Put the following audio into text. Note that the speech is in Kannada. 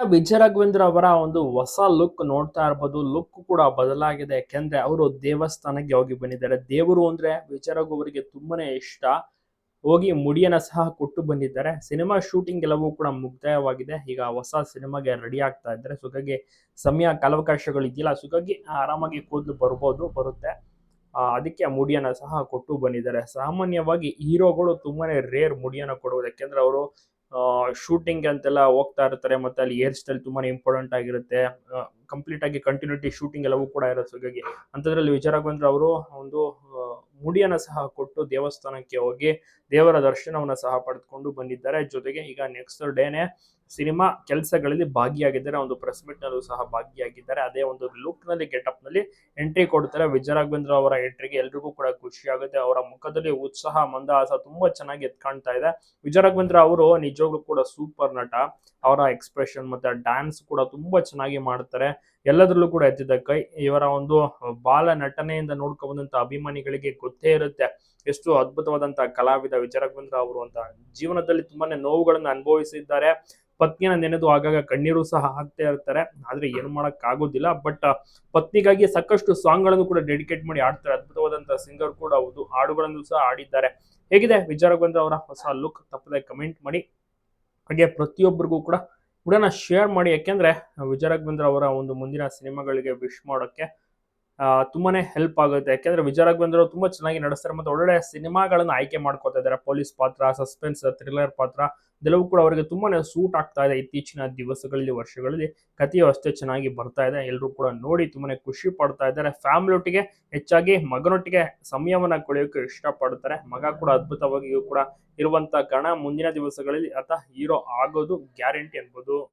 ವಿಜಯ ರಾಘವೇಂದ್ರ ಅವರ ಒಂದು ಹೊಸ ಲುಕ್ ನೋಡ್ತಾ ಇರ್ಬೋದು. ಲುಕ್ ಕೂಡ ಬದಲಾಗಿದೆ. ಯಾಕೆಂದ್ರೆ ಅವರು ದೇವಸ್ಥಾನಕ್ಕೆ ಹೋಗಿ ಬಂದಿದ್ದಾರೆ. ದೇವರು ಅಂದ್ರೆ ವಿಜಯ ರಾಘವ್ ಅವರಿಗೆ ತುಂಬಾನೇ ಇಷ್ಟ. ಹೋಗಿ ಮುಡಿಯನ್ನ ಸಹ ಕೊಟ್ಟು ಬಂದಿದ್ದಾರೆ. ಸಿನಿಮಾ ಶೂಟಿಂಗ್ ಎಲ್ಲವೂ ಕೂಡ ಮುಕ್ತಾಯವಾಗಿದೆ. ಈಗ ಹೊಸ ಸಿನಿಮಾಗೆ ರೆಡಿ ಆಗ್ತಾ ಇದ್ದಾರೆ. ಸೊ ಹಾಗಾಗಿ ಸಮಯ ಕಾಲಾವಕಾಶಗಳು ಇದೆಯಲ್ಲ, ಸೊ ಹಾಗಾಗಿ ಆರಾಮಾಗಿ ಕೂದಲು ಬರುತ್ತೆ. ಅದಕ್ಕೆ ಮುಡಿಯನ್ನ ಸಹ ಕೊಟ್ಟು ಬಂದಿದ್ದಾರೆ. ಸಾಮಾನ್ಯವಾಗಿ ಹೀರೋಗಳು ತುಂಬಾನೇ ರೇರ್ ಮುಡಿಯನ್ನ ಕೊಡುವುದು. ಯಾಕೆಂದ್ರೆ ಅವರು ಶೂಟಿಂಗ್ ಅಂತೆಲ್ಲ ಹೋಗ್ತಾ ಇರ್ತಾರೆ. ಮತ್ತೆ ಅಲ್ಲಿ ಹೇರ್ ಸ್ಟೈಲ್ ತುಂಬಾನೇ ಇಂಪಾರ್ಟೆಂಟ್ ಆಗಿರುತ್ತೆ. ಕಂಪ್ಲೀಟ್ ಆಗಿ ಕಂಟಿನ್ಯೂಟಿ ಶೂಟಿಂಗ್ ಎಲ್ಲವೂ ಕೂಡ ಇರುತ್ತೆ. ಹಾಗಾಗಿ ಅಂತದ್ರಲ್ಲಿ ವಿಜಯ ರಾಘವೇಂದ್ರ ಅವರು ಒಂದು ಮುಡಿಯನ್ನ ಸಹ ಕೊಟ್ಟು ದೇವಸ್ಥಾನಕ್ಕೆ ಹೋಗಿ ದೇವರ ದರ್ಶನವನ್ನ ಸಹ ಪಡೆದುಕೊಂಡು ಬಂದಿದ್ದಾರೆ. ಜೊತೆಗೆ ಈಗ ನೆಕ್ಸ್ಟ್ ಡೇನೆ ಸಿನಿಮಾ ಕೆಲಸಗಳಲ್ಲಿ ಭಾಗಿಯಾಗಿದ್ದಾರೆ. ಒಂದು ಪ್ರೆಸ್ ಮೀಟ್ ನಲ್ಲೂ ಸಹ ಭಾಗಿಯಾಗಿದ್ದಾರೆ. ಅದೇ ಒಂದು ಲುಕ್ ನಲ್ಲಿ ಗೆಟಪ್ ನಲ್ಲಿ ಎಂಟ್ರಿ ಕೊಡ್ತಾರೆ. ವಿಜಯ ರಾಘವೇಂದ್ರ ಅವರ ಎಂಟ್ರಿಗೆ ಎಲ್ರಿಗೂ ಕೂಡ ಖುಷಿ ಆಗುತ್ತೆ. ಅವರ ಮುಖದಲ್ಲಿ ಉತ್ಸಾಹ ಮಂದಹಾಸ ತುಂಬಾ ಚೆನ್ನಾಗಿ ಎದ್ದು ಕಾಣ್ತಾ ಇದೆ. ವಿಜಯ ರಾಘವೇಂದ್ರ ಅವರು ನಿಜವಾಗ್ಲೂ ಕೂಡ ಸೂಪರ್ ನಟ. ಅವರ ಎಕ್ಸ್ಪ್ರೆಷನ್ ಮತ್ತೆ ಡ್ಯಾನ್ಸ್ ಕೂಡ ತುಂಬಾ ಚೆನ್ನಾಗಿ ಮಾಡ್ತಾರೆ. ಎಲ್ಲದರಲ್ಲೂ ಕೂಡ ಎತ್ತಿದ ಕೈ. ಇವರ ಒಂದು ಬಾಲ ನಟನೆಯಿಂದ ನೋಡ್ಕೊಂಡ್ ಬಂದಂತ ಅಭಿಮಾನಿಗಳಿಗೆ ಗೊತ್ತೇ ಇರುತ್ತೆ ಎಷ್ಟು ಅದ್ಭುತವಾದಂತಹ ಕಲಾವಿದ ವಿಜಯ ರಾಘವೇಂದ್ರ ಅವರು ಅಂತ. ಜೀವನದಲ್ಲಿ ತುಂಬಾನೇ ನೋವುಗಳನ್ನ ಅನುಭವಿಸಿದ್ದಾರೆ. ಪತ್ನಿಯನ್ನ ನೆನೆದು ಆಗಾಗ ಕಣ್ಣೀರು ಸಹ ಹಾಕ್ತಾ ಇರ್ತಾರೆ. ಆದ್ರೆ ಏನು ಮಾಡಕ್ ಆಗೋದಿಲ್ಲ. ಬಟ್ ಪತ್ನಿಗಾಗಿ ಸಾಕಷ್ಟು ಸಾಂಗ್ ಗಳನ್ನು ಕೂಡ ಡೆಡಿಕೇಟ್ ಮಾಡಿ ಆಡ್ತಾರೆ. ಅದ್ಭುತವಾದಂತಹ ಸಿಂಗರ್ ಕೂಡ ಹೌದು. ಹಾಡುಗಳನ್ನು ಸಹ ಆಡಿದ್ದಾರೆ. ಹೇಗಿದೆ ವಿಜಯ ರಾಘವೇಂದ್ರ ಅವರ ಹೊಸ ಲುಕ್? ತಪ್ಪದೆ ಕಮೆಂಟ್ ಮಾಡಿ. ಹಾಗೆ ಪ್ರತಿಯೊಬ್ಬರಿಗೂ ಕೂಡ ವಿಡಿಯೋನ ಶೇರ್ ಮಾಡಿ. ಯಾಕೆಂದ್ರೆ ವಿಜಯ ರಾಘವೇಂದ್ರ ಅವರ ಒಂದು ಮುಂದಿನ ಸಿನಿಮಾಗಳಿಗೆ ವಿಶ್ ಮಾಡೋಕೆ ತುಂಬಾನೇ ಹೆಲ್ಪ್ ಆಗುತ್ತೆ. ಯಾಕೆಂದ್ರೆ ವಿಜಯ ರಾಘವೇಂದ್ರ ಅವರು ತುಂಬಾ ಚೆನ್ನಾಗಿ ನಡೆಸ್ತಾರೆ. ಮತ್ತೆ ಒಳ್ಳೊಳ್ಳೆ ಸಿನಿಮಾಗಳನ್ನ ಆಯ್ಕೆ ಮಾಡ್ಕೊತಾ ಇದ್ದಾರೆ. ಪೊಲೀಸ್ ಪಾತ್ರ, ಸಸ್ಪೆನ್ಸ್, ಥ್ರಿಲ್ಲರ್ ಪಾತ್ರ ಇದೆಲ್ಲವೂ ಕೂಡ ಅವರಿಗೆ ತುಂಬಾನೇ ಸೂಟ್ ಆಗ್ತಾ ಇದೆ. ಇತ್ತೀಚಿನ ದಿವಸಗಳಲ್ಲಿ, ವರ್ಷಗಳಲ್ಲಿ ಕಥೆಯು ಅಷ್ಟೇ ಚೆನ್ನಾಗಿ ಬರ್ತಾ ಇದೆ. ಎಲ್ಲರೂ ಕೂಡ ನೋಡಿ ತುಂಬಾನೇ ಖುಷಿ ಪಡ್ತಾ ಇದ್ದಾರೆ. ಫ್ಯಾಮಿಲಿ ಒಟ್ಟಿಗೆ, ಹೆಚ್ಚಾಗಿ ಮಗನೊಟ್ಟಿಗೆ ಸಮಯವನ್ನ ಕಳೆಯೋಕೆ ಇಷ್ಟಪಡ್ತಾರೆ. ಮಗ ಕೂಡ ಅದ್ಭುತವಾಗಿಯೂ ಕೂಡ ಇರುವಂತ ಕಾರಣ ಮುಂದಿನ ದಿವಸಗಳಲ್ಲಿ ಆತ ಹೀರೋ ಆಗೋದು ಗ್ಯಾರಂಟಿ ಅನ್ಬೋದು.